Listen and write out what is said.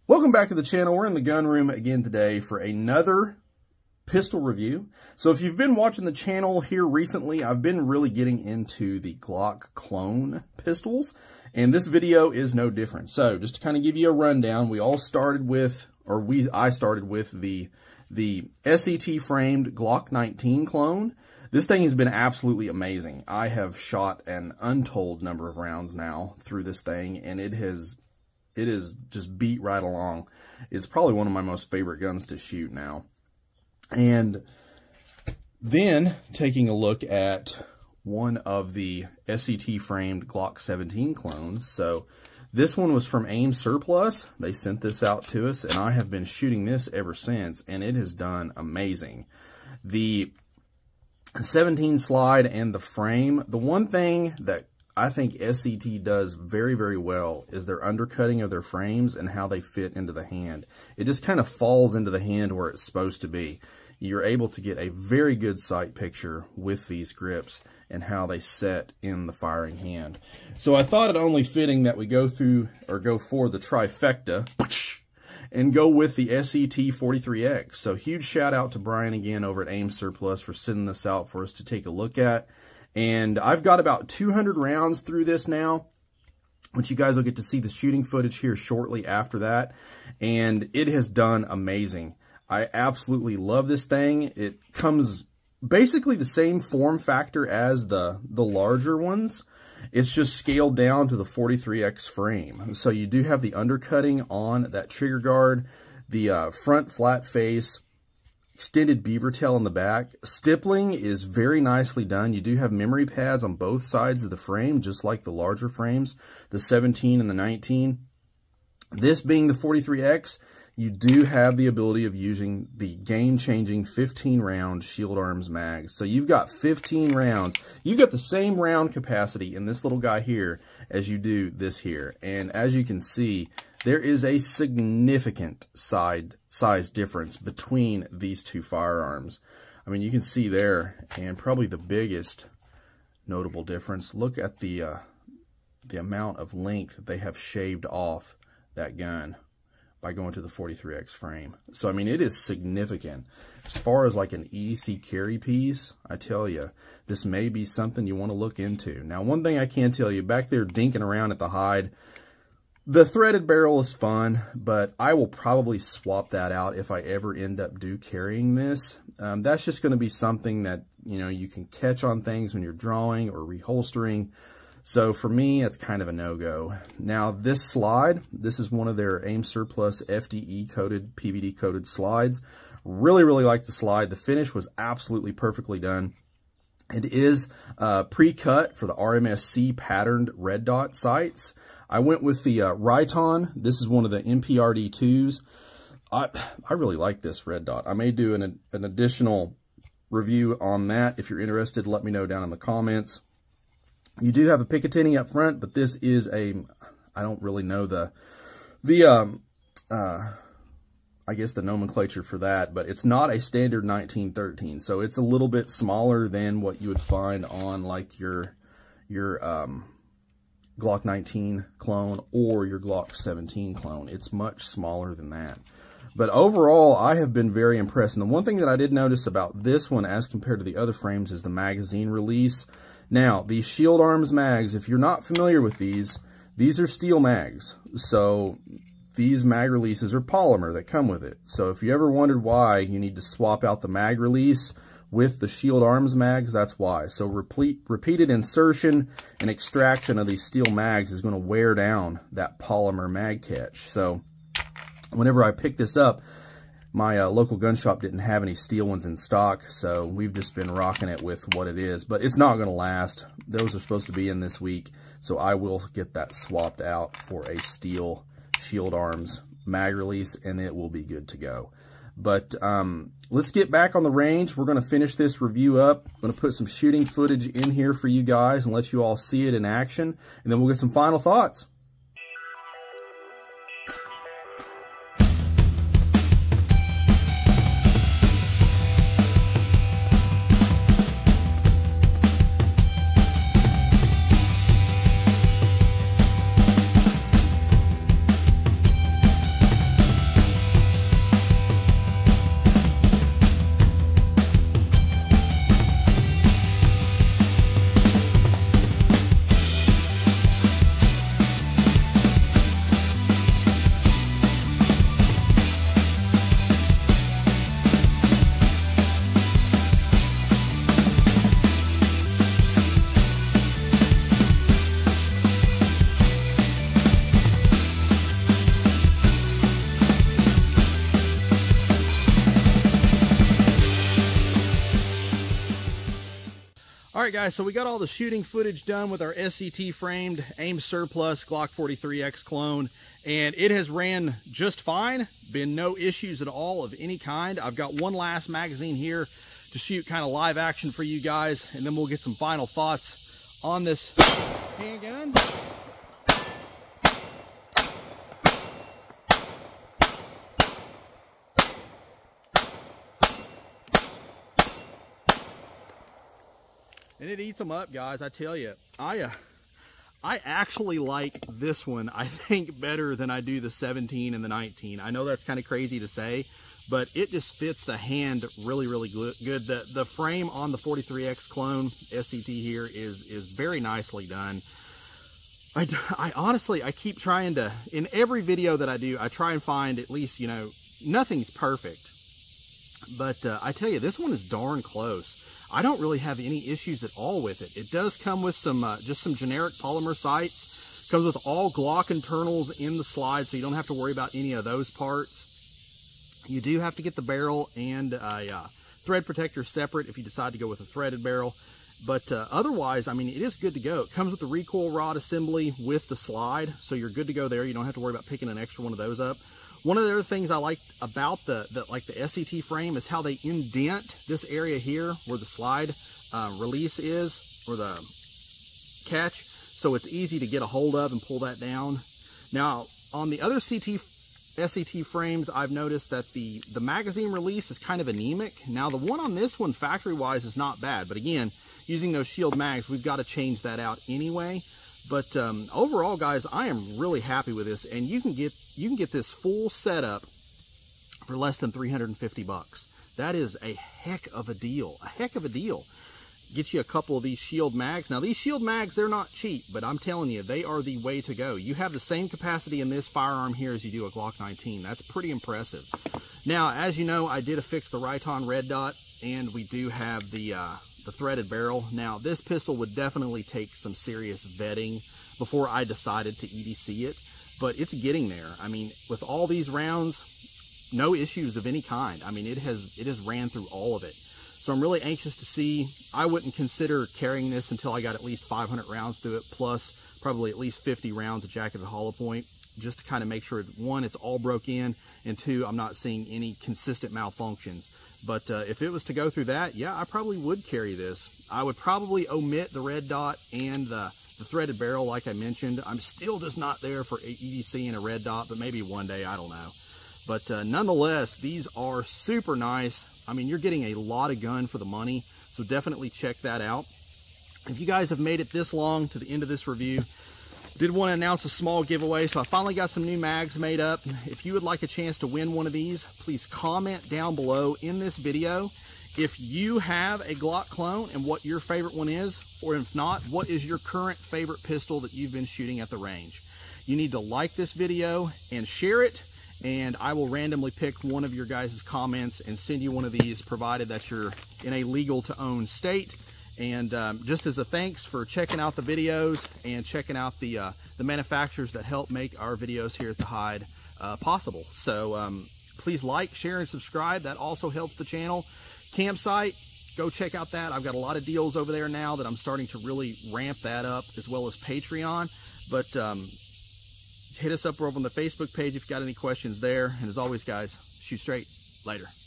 Welcome back to the channel. We're in the gun room again today for another pistol review. So if you've been watching the channel here recently, I've been really getting into the Glock clone pistols, and this video is no different. So just to kind of give you a rundown, I started with the SCT framed Glock 19 clone. This thing has been absolutely amazing. I have shot an untold number of rounds now through this thing, and it is just beat right along. It's probably one of my most favorite guns to shoot now. And then taking a look at one of the SCT framed Glock 17 clones. So this one was from AIM Surplus. They sent this out to us, and I have been shooting this ever since, and it has done amazing. The 17 slide and the frame, the one thing that I think SCT does very, very well is their undercutting of their frames and how they fit into the hand. It just kind of falls into the hand where it's supposed to be. You're able to get a very good sight picture with these grips and how they set in the firing hand. So I thought it only fitting that we go for the trifecta and go with the SCT 43X. So huge shout out to Brian again over at AIM Surplus for sending this out for us to take a look at. And I've got about 200 rounds through this now, which you guys will get to see the shooting footage here shortly after that. And it has done amazing. I absolutely love this thing. It comes basically the same form factor as the larger ones. It's just scaled down to the 43X frame. So you do have the undercutting on that trigger guard, the front flat face, extended beaver tail on the back. Stippling is very nicely done. You do have memory pads on both sides of the frame, just like the larger frames, the 17 and the 19. This being the 43X, you do have the ability of using the game-changing 15-round shield arms mag. So you've got 15 rounds. You've got the same round capacity in this little guy here as you do this here. And as you can see, there is a significant size difference between these two firearms. I mean, you can see there, and probably the biggest notable difference, look at the amount of length that they have shaved off that gun by going to the 43X frame. So, I mean, it is significant. As far as like an EDC carry piece, I tell you, this may be something you want to look into. Now, one thing I can tell you, back there dinking around at the hide, the threaded barrel is fun, but I will probably swap that out if I ever end up carrying this. That's just going to be something that, you know, you can catch on things when you're drawing or reholstering. So for me, it's kind of a no-go. Now, this slide, this is one of their AIM Surplus FDE-coated, PVD-coated slides. Really, really like the slide. The finish was absolutely perfectly done. It is pre-cut for the RMSC patterned red dot sights. I went with the Riton. This is one of the MPRD2s. I really like this red dot. I may do an additional review on that. If you're interested, let me know down in the comments. You do have a Picatinny up front, but this is I don't really know I guess the nomenclature for that, but it's not a standard 1913, so it's a little bit smaller than what you would find on like your Glock 19 clone or your Glock 17 clone. It's much smaller than that. But overall, I have been very impressed. And the one thing that I did notice about this one as compared to the other frames is the magazine release. Now, these shield arms mags, if you're not familiar with these are steel mags. So these mag releases are polymer that come with it. So if you ever wondered why you need to swap out the mag release with the shield arms mags, that's why. So repeated insertion and extraction of these steel mags is going to wear down that polymer mag catch. So whenever I picked this up, my local gun shop didn't have any steel ones in stock, so we've just been rocking it with what it is. But it's not going to last. Those are supposed to be in this week, so I will get that swapped out for a steel shield arms mag release, and it will be good to go. But let's get back on the range. We're going to finish this review up. I'm going to put some shooting footage in here for you guys and let you all see it in action, and then we'll get some final thoughts. right, guys, so we got all the shooting footage done with our SCT framed AIM Surplus Glock 43X clone, and it has ran just fine. Been no issues at all of any kind. I've got one last magazine here to shoot kind of live action for you guys, and then we'll get some final thoughts on this handgun. And it eats them up, guys. I tell you, I actually like this one, I think, better than I do the 17 and the 19. I know that's kind of crazy to say, but it just fits the hand really, really good. The frame on the 43X clone SCT here is very nicely done. I honestly, I keep trying to, in every video that I do, I try and find at least, you know, nothing's perfect. But I tell you, this one is darn close. I don't really have any issues at all with it. It does come with some just some generic polymer sights. Comes with all Glock internals in the slide, so you don't have to worry about any of those parts. You do have to get the barrel and a thread protector separate if you decide to go with a threaded barrel. But otherwise, I mean, it is good to go. It comes with the recoil rod assembly with the slide, so you're good to go there. You don't have to worry about picking an extra one of those up. One of the other things I like about the SCT frame is how they indent this area here where the slide release is, or the catch, so it's easy to get a hold of and pull that down. Now, on the other SCT frames, I've noticed that the magazine release is kind of anemic. Now, the one on this one, factory-wise, is not bad, but again, using those shield mags, we've got to change that out anyway. But overall, guys, I am really happy with this, and you can get this full setup for less than 350 bucks. That is a heck of a deal. A heck of a deal. Get you a couple of these shield mags. Now, these shield mags, they're not cheap, but I'm telling you, they are the way to go. You have the same capacity in this firearm here as you do a Glock 19. That's pretty impressive. Now, as you know, I did affix the Riton red dot, and we do have the threaded barrel. Now, this pistol would definitely take some serious vetting before I decided to EDC it, but it's getting there. I mean, with all these rounds, no issues of any kind. I mean, it has ran through all of it. So I'm really anxious to see. I wouldn't consider carrying this until I got at least 500 rounds through it, plus probably at least 50 rounds of jacketed hollow point, just to kind of make sure, one, it's all broke in, and two, I'm not seeing any consistent malfunctions. But if it was to go through that, yeah, I probably would carry this. I would probably omit the red dot and the threaded barrel, like I mentioned. I'm still just not there for EDC and a red dot, but maybe one day, I don't know. But nonetheless, these are super nice. I mean, you're getting a lot of gun for the money, so definitely check that out. If you guys have made it this long to the end of this review, did want to announce a small giveaway. So I finally got some new mags made up. If you would like a chance to win one of these, please comment down below in this video if you have a Glock clone and what your favorite one is, or if not, what is your current favorite pistol that you've been shooting at the range. You need to like this video and share it, and I will randomly pick one of your guys' comments and send you one of these, provided that you're in a legal to own state. And just as a thanks for checking out the videos and checking out the manufacturers that help make our videos here at The Hide possible. So please like, share, and subscribe. That also helps the channel. Campsite, go check out that. I've got a lot of deals over there now that I'm starting to really ramp that up, as well as Patreon. But hit us up over on the Facebook page if you've got any questions there. And as always, guys, shoot straight. Later.